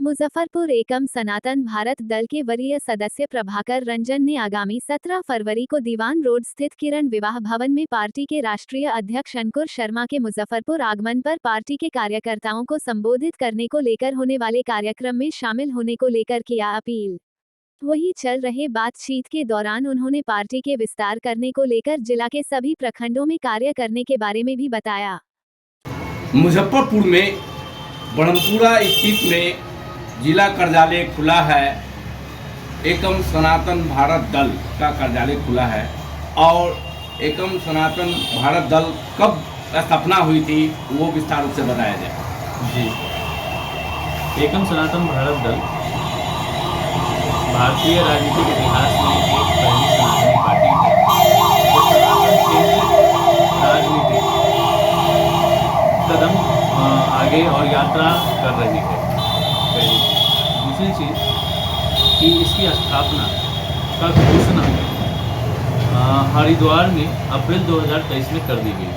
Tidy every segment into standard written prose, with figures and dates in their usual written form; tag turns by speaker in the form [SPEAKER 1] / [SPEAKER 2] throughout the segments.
[SPEAKER 1] मुजफ्फरपुर एकम सनातन भारत दल के वरीय सदस्य प्रभाकर रंजन ने आगामी 17 फरवरी को दीवान रोड स्थित किरण विवाह भवन में पार्टी के राष्ट्रीय अध्यक्ष अंकुर शर्मा के मुजफ्फरपुर आगमन पर पार्टी के कार्यकर्ताओं को संबोधित करने को लेकर होने वाले कार्यक्रम में शामिल होने को लेकर किया अपील। वहीं चल रहे बातचीत के दौरान उन्होंने पार्टी के विस्तार करने को लेकर जिला के सभी प्रखंडों में कार्य करने के बारे में भी बताया।
[SPEAKER 2] मुजफ्फरपुर में ब्रह्मपुरा स्थित में जिला कार्यालय खुला है। एकम सनातन भारत दल का कार्यालय खुला है और एकम सनातन भारत दल कब स्थापना हुई थी वो विस्तार से बताया जाए।
[SPEAKER 3] जी, एकम सनातन भारत दल भारतीय राजनीतिक इतिहास में एक पहली सनातनी पार्टी है जो सनातन केंद्रित राजनीतिक कदम आगे और यात्रा कर रही है। दूसरी चीज़ कि इसकी स्थापना का घोषणा हरिद्वार में अप्रैल 2023 में कर दी गई।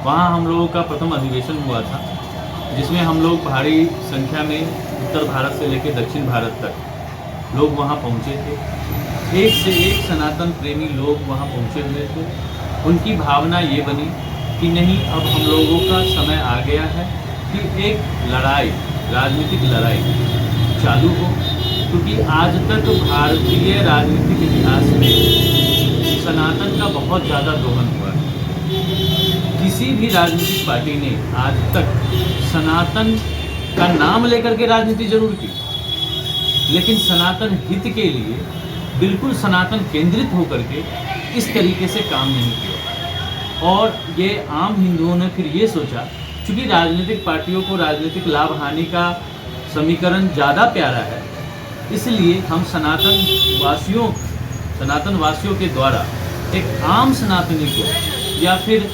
[SPEAKER 3] वहाँ हम लोगों का प्रथम अधिवेशन हुआ था जिसमें हम लोग भारी संख्या में उत्तर भारत से लेकर दक्षिण भारत तक लोग वहाँ पहुँचे थे। एक से एक सनातन प्रेमी लोग वहाँ पहुँचे हुए थे। उनकी भावना ये बनी कि नहीं, अब हम लोगों का समय आ गया है कि एक लड़ाई, राजनीतिक लड़ाई चालू हो, क्योंकि आज तक भारतीय राजनीतिक इतिहास में सनातन का बहुत ज़्यादा दोहन हुआ है। किसी भी राजनीतिक पार्टी ने आज तक सनातन का नाम लेकर के राजनीति जरूर की, लेकिन सनातन हित के लिए बिल्कुल सनातन केंद्रित होकर के इस तरीके से काम नहीं किया। और ये आम हिंदुओं ने फिर ये सोचा, चूँकि राजनीतिक पार्टियों को राजनीतिक लाभ हानि का समीकरण ज़्यादा प्यारा है, इसलिए हम सनातन वासियों के द्वारा एक आम सनातनी को या फिर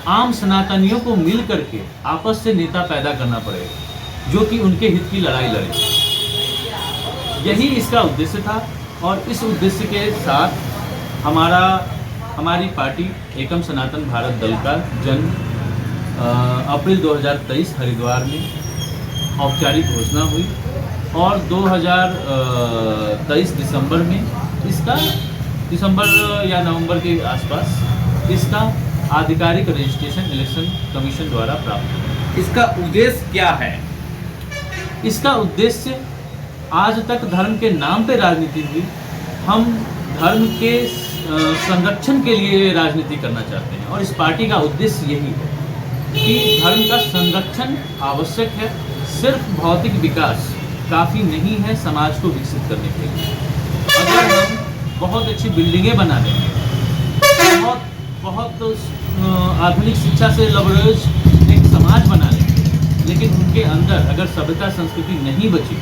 [SPEAKER 3] आम सनातनियों को मिल करके आपस से नेता पैदा करना पड़ेगा जो कि उनके हित की लड़ाई लड़े। यही इसका उद्देश्य था और इस उद्देश्य के साथ हमारी पार्टी एकम सनातन भारत दल का जन्म अप्रैल 2023 हरिद्वार में औपचारिक घोषणा हुई और 2023 दिसंबर में दिसंबर या नवंबर के आसपास इसका आधिकारिक रजिस्ट्रेशन इलेक्शन कमीशन द्वारा प्राप्त हुआ।
[SPEAKER 2] इसका उद्देश्य क्या है?
[SPEAKER 3] इसका उद्देश्य, आज तक धर्म के नाम पे राजनीति हुई, हम धर्म के संरक्षण के लिए राजनीति करना चाहते हैं और इस पार्टी का उद्देश्य यही है कि धर्म का संरक्षण आवश्यक है। सिर्फ भौतिक विकास काफ़ी नहीं है समाज को विकसित करने के लिए। अगर हम बहुत अच्छी बिल्डिंगें बना लेंगे, बहुत आधुनिक शिक्षा से लबरेज एक समाज बना लेंगे, लेकिन उनके अंदर अगर सभ्यता संस्कृति नहीं बची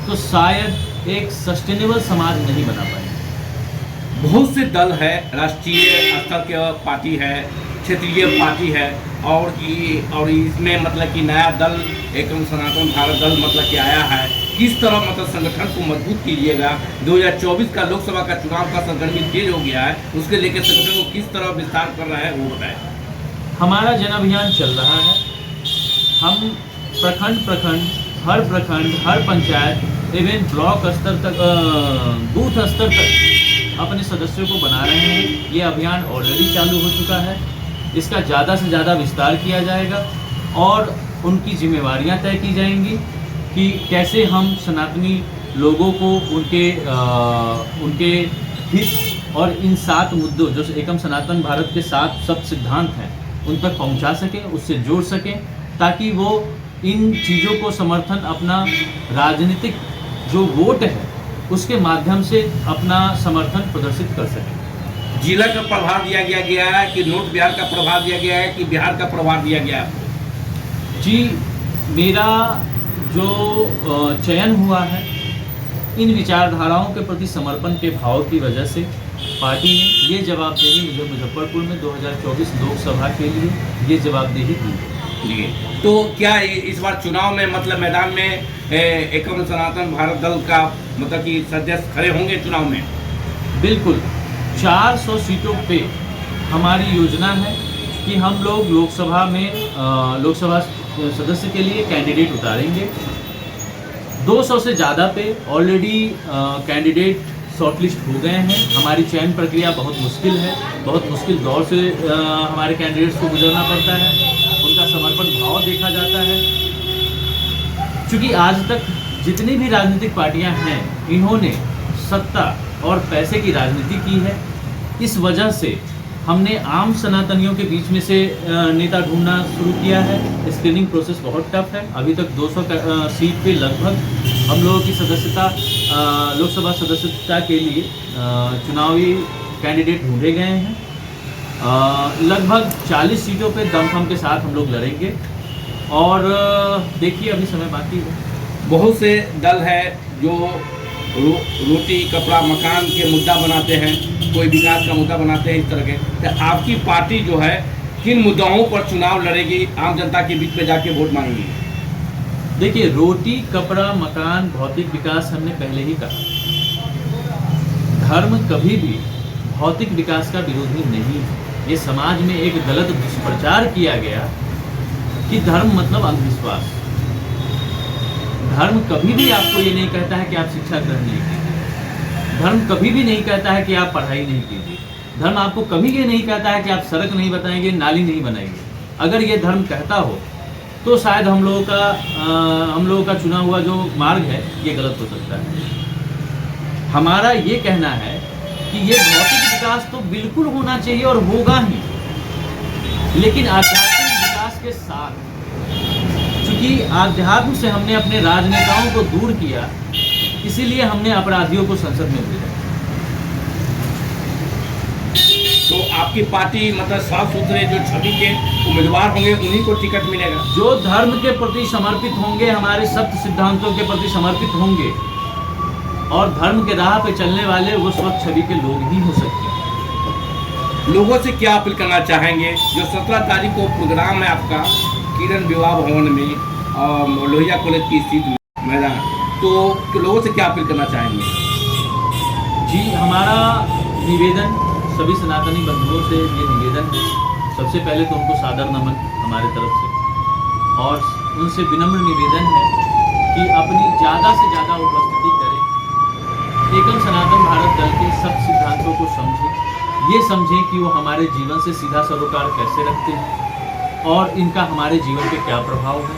[SPEAKER 3] तो शायद एक सस्टेनेबल समाज नहीं बना पाएंगे।
[SPEAKER 2] बहुत से दल है, राष्ट्रीय स्तर के पार्टी है, क्षेत्रीय पार्टी है और इसमें मतलब कि नया दल एकम सनातन भारत दल मतलब कि आया है। किस तरह मतलब संगठन को मजबूत कीजिएगा? 2024 का लोकसभा का चुनाव का संगठन तेज हो गया है, उसके लेकर संगठन को किस तरह विस्तार कर रहा है वो बताएं।
[SPEAKER 3] हमारा जन अभियान चल रहा है। हम प्रखंड, हर पंचायत इवन ब्लॉक स्तर तक, बूथ स्तर तक अपने सदस्यों को बना रहे हैं। ये अभियान ऑलरेडी चालू हो चुका है। इसका ज़्यादा से ज़्यादा विस्तार किया जाएगा और उनकी जिम्मेवारियां तय की जाएंगी कि कैसे हम सनातनी लोगों को उनके हित और इन 7 मुद्दों जो एकम सनातन भारत के 7 सब सिद्धांत हैं उन तक पहुंचा सकें, उससे जोड़ सकें, ताकि वो इन चीज़ों को समर्थन अपना राजनीतिक जो वोट है उसके माध्यम से अपना समर्थन प्रदर्शित कर सकें।
[SPEAKER 2] जिला का प्रभाव दिया गया है कि नोट बिहार का प्रभाव दिया गया है कि बिहार का प्रभाव दिया गया है?
[SPEAKER 3] जी, मेरा जो चयन हुआ है इन विचारधाराओं के प्रति समर्पण के भाव की वजह से पार्टी ने ये जवाबदेही मुझे मुजफ्फरपुर में 2024 लोकसभा के लिए ये जवाबदेही दी है।
[SPEAKER 2] तो क्या इस बार चुनाव में मतलब मैदान में एकम सनातन भारत दल का मतलब कि सदस्य खड़े होंगे चुनाव में?
[SPEAKER 3] बिल्कुल, 400 सीटों पे हमारी योजना है कि हम लोग लोकसभा सदस्य के लिए कैंडिडेट उतारेंगे। 200 से ज़्यादा पे ऑलरेडी कैंडिडेट शॉर्टलिस्ट हो गए हैं। हमारी चयन प्रक्रिया बहुत मुश्किल है, बहुत मुश्किल दौर से हमारे कैंडिडेट्स को गुजरना पड़ता है। उनका समर्पण भाव देखा जाता है। क्योंकि आज तक जितनी भी राजनीतिक पार्टियां हैं, इन्होंने सत्ता और पैसे की राजनीति की है। इस वजह से हमने आम सनातनियों के बीच में से नेता ढूंढना शुरू किया है। स्क्रीनिंग प्रोसेस बहुत टफ है। अभी तक 200 सीट पे लगभग हम लोगों की सदस्यता लोकसभा सदस्यता के लिए चुनावी कैंडिडेट ढूंढे गए हैं। लगभग 40 सीटों पे दमखम के साथ हम लोग लड़ेंगे और देखिए अभी समय बाकी है।
[SPEAKER 2] बहुत से दल है जो रोटी कपड़ा मकान के मुद्दा बनाते हैं, कोई विकास का मुद्दा बनाते हैं। इस तरह के तो आपकी पार्टी जो है किन मुद्दाओं पर चुनाव लड़ेगी, आम जनता के बीच में जाके वोट मांगेगी?
[SPEAKER 3] देखिए, रोटी कपड़ा मकान भौतिक विकास हमने पहले ही कहा। धर्म कभी भी भौतिक विकास का विरोधी नहीं है। ये समाज में एक गलत दुष्प्रचार किया गया कि धर्म मतलब अंधविश्वास। धर्म कभी भी आपको ये नहीं कहता है कि आप शिक्षा ग्रहण नहीं कीजिए। धर्म कभी भी नहीं कहता है कि आप पढ़ाई नहीं कीजिए। धर्म आपको कभी ये नहीं कहता है कि आप सड़क नहीं बनाएंगे, नाली नहीं बनाएंगे। अगर ये धर्म कहता हो तो शायद हम लोगों का चुना हुआ जो मार्ग है ये गलत हो सकता है। हमारा ये कहना है कि ये भौतिक विकास तो बिल्कुल होना चाहिए और होगा ही, लेकिन आध्यात्मिक विकास के साथ। क्योंकि आध्यात्म से हमने अपने राजनेताओं को दूर किया, इसीलिए हमने अपराधियों को संसद में भेजा।
[SPEAKER 2] तो आपकी पार्टी मतलब साफ सुथरे जो छवि के उम्मीदवार होंगे उन्हीं को टिकट मिलेगा?
[SPEAKER 3] जो धर्म के प्रति समर्पित होंगे, हमारे सत्य सिद्धांतों के प्रति समर्पित होंगे और धर्म के राह पे चलने वाले वो स्वच्छ छवि के लोग ही हो सकते हैं।
[SPEAKER 2] लोगों से क्या अपील करना चाहेंगे? जो 17 तारीख को प्रोग्राम है आपका किरण विवाह भवन में लोहिया कॉलेज की स्थित मैदान, तो लोगों से क्या अपील करना चाहेंगे?
[SPEAKER 3] जी, हमारा निवेदन सभी सनातनी बंधुओं से ये निवेदन है, सबसे पहले तो उनको सादर नमन हमारे तरफ से, और उनसे विनम्र निवेदन है कि अपनी ज़्यादा से ज़्यादा उपस्थिति करें। एकम सनातन भारत दल के सब सिद्धांतों को समझें, ये समझें कि वो हमारे जीवन से सीधा सरोकार कैसे रखते हैं और इनका हमारे जीवन पे क्या प्रभाव है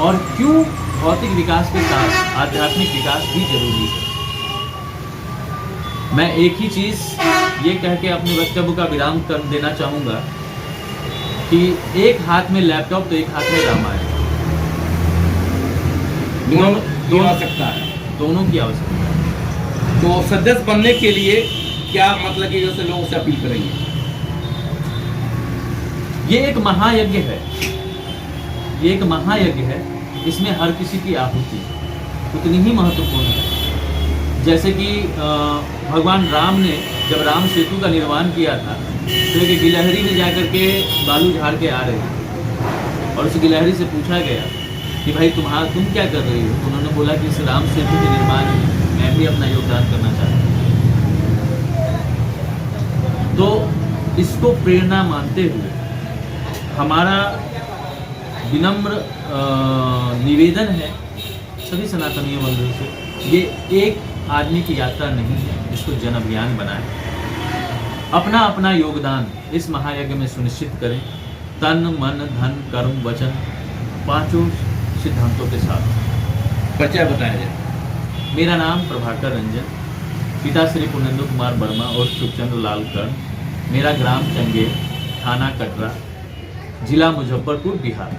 [SPEAKER 3] और क्यों भौतिक विकास के साथ आध्यात्मिक विकास भी जरूरी है। मैं एक ही चीज़ ये कह के अपने वक्तव्य का विराम कर देना चाहूँगा कि एक हाथ में लैपटॉप तो एक हाथ में रामायण, दोनों
[SPEAKER 2] आवश्यकता है,
[SPEAKER 3] दोनों की आवश्यकता है।
[SPEAKER 2] तो सदस्य बनने के लिए क्या मतलब कि जैसे लोगों से अपील करेंगे?
[SPEAKER 3] ये एक महायज्ञ है, ये एक महायज्ञ है। इसमें हर किसी की आहुति उतनी ही महत्वपूर्ण है। जैसे कि भगवान राम ने जब राम सेतु का निर्माण किया था तो एक गिलहरी में जाकर के बालू झाड़ के आ रही थी और उस गिलहरी से पूछा गया कि भाई तुम क्या कर रही हो? तो उन्होंने बोला कि इस राम सेतु के निर्माण में मैं भी अपना योगदान करना चाहता हूँ। तो इसको प्रेरणा मानते हुए हमारा विनम्र निवेदन है सभी सनातनी बंधुओं से, ये एक आदमी की यात्रा नहीं है, इसको जन अभियान बनाएं। अपना अपना योगदान इस महायज्ञ में सुनिश्चित करें, तन मन धन कर्म वचन पांचों सिद्धांतों के साथ।
[SPEAKER 2] परिचय बताया जाए।
[SPEAKER 3] मेरा नाम प्रभाकर रंजन, पिता श्री पुनेंद्र कुमार वर्मा और सुखचंद्र लाल कर्ण। मेरा ग्राम चंगेर, थाना कटरा, जिला मुजफ्फरपुर, बिहार।